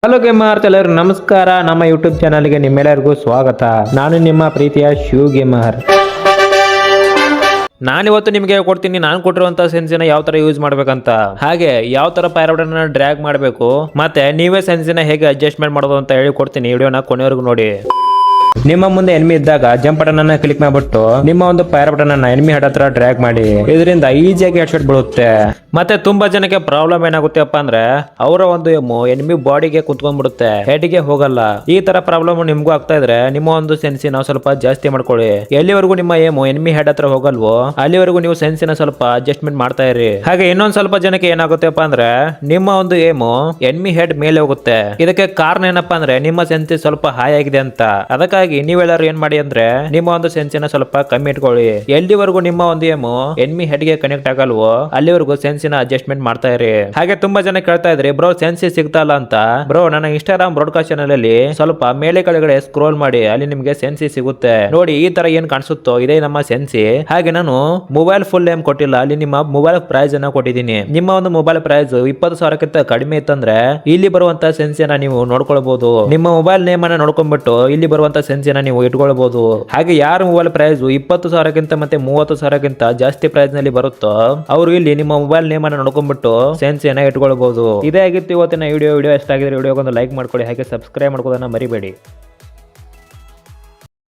Hello gamer ಎಲ್ಲರಿಗೂ ನಮಸ್ಕಾರ. ನಮ್ಮ ಯೂಟ್ಯೂಬ್ ಚಾನಲ್ಗೆ ನಿಮ್ಮೆಲ್ಲರಿಗೂ ಸ್ವಾಗತ. ನಾನು ನಿಮ್ಮ ಪ್ರೀತಿಯ ಶಿವ್ ಗೇಮರ್. ನಾನಿವತ್ತು ನಿಮಗೆ ಕೊಡ್ತೀನಿ ನಾನು ಕೊಟ್ಟಿರುವಂತ ಸೆನ್ಸಿನ ಯಾವ ತರ ಯೂಸ್ ಮಾಡ್ಬೇಕಂತ, ಹಾಗೆ ಯಾವ ತರ ಪ್ಯಾರಾಡನ್ನ ಡ್ರ್ಯಾಗ್ ಮಾಡಬೇಕು, ಮತ್ತೆ ನೀವೇ ಸೆನ್ಸಿನ ಹೇಗೆ ಅಡ್ಜಸ್ಟ್ಮೆಂಟ್ ಮಾಡೋದು ಅಂತ ಹೇಳಿ ಕೊಡ್ತೀನಿ. ವಿಡಿಯೋನ ಕೊನೆವರೆಗೂ ನೋಡಿ. ನಿಮ್ಮ ಮುಂದೆ ಎನಿಮಿ ಇದ್ದಾಗ ಜಂಪ್ ಬಟನ್ ಅನ್ನ ಕ್ಲಿಕ್ ಮಾಡ್ಬಿಟ್ಟು ನಿಮ್ಮ ಒಂದು ಫೈರ್ ಬಟನ್ ಅನ್ನ ಎನಿಮಿ ಹೆಡ್ ಹತ್ರ ಡ್ರ್ಯಾಗ್ ಮಾಡಿ. ಇದರಿಂದ ಈಸಿಯಾಗಿ ಹೆಡ್ ಶಾಟ್ ಬೀಳುತ್ತೆ. ಮತ್ತೆ ತುಂಬಾ ಜನಕ್ಕೆ ಪ್ರಾಬ್ಲಮ್ ಏನಾಗುತ್ತೆಪ್ಪ ಅಂದ್ರೆ ಅವರ ಒಂದು ಏಮು ಎನಿಮಿ ಬಾಡಿಗೆ ಕುತ್ಕೊಂಡ್ಬಿಡುತ್ತೆ, ಹೆಡ್ ಗೆ ಹೋಗಲ್ಲ. ಈ ತರ ಪ್ರಾಬ್ಲಮ್ ನಿಮ್ಗೂ ಆಗ್ತಾ ಇದ್ರೆ ನಿಮ್ಮ ಒಂದು ಸೆನ್ಸಿನ ಸ್ವಲ್ಪ ಜಾಸ್ತಿ ಮಾಡ್ಕೊಳ್ಳಿ. ಎಲ್ಲಿವರೆಗೂ ನಿಮ್ಮ ಏಮು ಎನಿಮಿ ಹೆಡ್ ಹತ್ರ ಹೋಗಲ್ವೋ ಅಲ್ಲಿವರೆಗೂ ನೀವು ಸೆನ್ಸಿನ ಸ್ವಲ್ಪ ಅಡ್ಜಸ್ಟ್ಮೆಂಟ್ ಮಾಡ್ತಾ ಇರಿ. ಹಾಗೆ ಇನ್ನೊಂದ್ ಸ್ವಲ್ಪ ಜನಕ್ಕೆ ಏನಾಗುತ್ತೆಪ್ಪ ಅಂದ್ರೆ ನಿಮ್ಮ ಒಂದು ಏಮು ಎನಿಮಿ ಹೆಡ್ ಮೇಲೆ ಹೋಗುತ್ತೆ. ಇದಕ್ಕೆ ಕಾರಣ ಏನಪ್ಪಾ ಅಂದ್ರೆ ನಿಮ್ಮ ಸೆನ್ಸಿ ಸ್ವಲ್ಪ ಹಾಯ್ ಆಗಿದೆ ಅಂತ. ಅದಕ್ಕಾಗಿ ನೀವೆಲ್ಲರೂ ಏನ್ ಮಾಡಿ ಅಂದ್ರೆ ನಿಮ್ಮ ಒಂದು ಸೆನ್ಸಿನ ಸ್ವಲ್ಪ ಕಮ್ಮಿ ಇಟ್ಕೊಳ್ಳಿ. ಎಲ್ಲಿವರೆಗೂ ನಿಮ್ಮ ಒಂದು ಏಮು ಎನಿಮಿ ಹೆಡ್ ಗೆ ಕನೆಕ್ಟ್ ಆಗಲ್ವೋ ಅಲ್ಲಿವರೆಗೂ ಸೆನ್ಸಿನ ಅಡ್ಜಸ್ಟ್ಮೆಂಟ್ ಮಾಡ್ತಾ ಇರಿ. ಹಾಗೆ ತುಂಬಾ ಜನ ಕೇಳ್ತಾ ಇದ್ರಿ ಬ್ರೋ ಸೆನ್ಸಿ ಸಿಗ್ತಾ ಇಲ್ಲ ಅಂತ. ಬ್ರೋ ನನ್ನ ಇನ್ಸ್ಟಾಗ್ರಾಮ್ ಬ್ರಾಡ್ಕಾಸ್ಟ್ ಚಾನಲ್ ಅಲ್ಲಿ ಸ್ವಲ್ಪ ಮೇಲೆ ಕೆಳಗಡೆ ಸ್ಕ್ರೋಲ್ ಮಾಡಿ, ಅಲ್ಲಿ ನಿಮ್ಗೆ ಸೆನ್ಸಿ ಸಿಗುತ್ತೆ ನೋಡಿ. ಈ ತರ ಏನ್ ಕಾಣಿಸುತ್ತೋ ಇದೇ ನಮ್ಮ ಸೆನ್ಸಿ. ಹಾಗೆ ನಾನು ಮೊಬೈಲ್ ಫುಲ್ ನೇಮ್ ಕೊಟ್ಟಿಲ್ಲ, ಅಲ್ಲಿ ನಿಮ್ಮ ಮೊಬೈಲ್ ಪ್ರೈಸ್ ಅನ್ನ ಕೊಟ್ಟಿದ್ದೀನಿ. ನಿಮ್ಮ ಒಂದು ಮೊಬೈಲ್ ಪ್ರೈಸ್ 20,000ಕ್ಕಿಂತ ಕಡಿಮೆ ಇತ್ತಂದ್ರೆ ಇಲ್ಲಿ ಬರುವಂತ ಸೆನ್ಸಿನ ನೀವು ನೋಡ್ಕೊಳ್ಬಹುದು. ನಿಮ್ಮ ಮೊಬೈಲ್ ನೇಮ್ ಅನ್ನ ನೋಡ್ಕೊಂಡ್ಬಿಟ್ಟು ಇಲ್ಲಿ ಬರುವಂತ ಸೆನ್ಸಿನ ನೀವು ಇಟ್ಕೊಳ್ಬಹುದು. ಹಾಗೆ ಯಾರ ಮೊಬೈಲ್ ಪ್ರೈಸ್ 20,000ಕ್ಕಿಂತ ಮತ್ತೆ 30,000ಕ್ಕಿಂತ ಜಾಸ್ತಿ ಪ್ರೈಸ್ ನಲ್ಲಿ ಬರುತ್ತೋ ಅವರು ಇಲ್ಲಿ ನಿಮ್ಮ ಮೊಬೈಲ್ ನೇಮ್ ಅನ್ನ ನೋಡ್ಕೊಂಡ್ಬಿಟ್ಟು ಸೆನ್ಸಿನ ಇಟ್ಕೊಳ್ಬಹುದು. ಇದೇ ಆಗಿತ್ತು ಇವತ್ತಿನ ವಿಡಿಯೋ. ಇಷ್ಟ ಆಗಿದ್ರೆ ವಿಡಿಯೋಗೊಂದು ಲೈಕ್ ಮಾಡ್ಕೊಳ್ಳಿ, ಹಾಗೆ ಸಬ್ಸ್ಕ್ರೈಬ್ ಮಾಡ್ಕೋದನ್ನ ಮರಿಬೇಡಿ.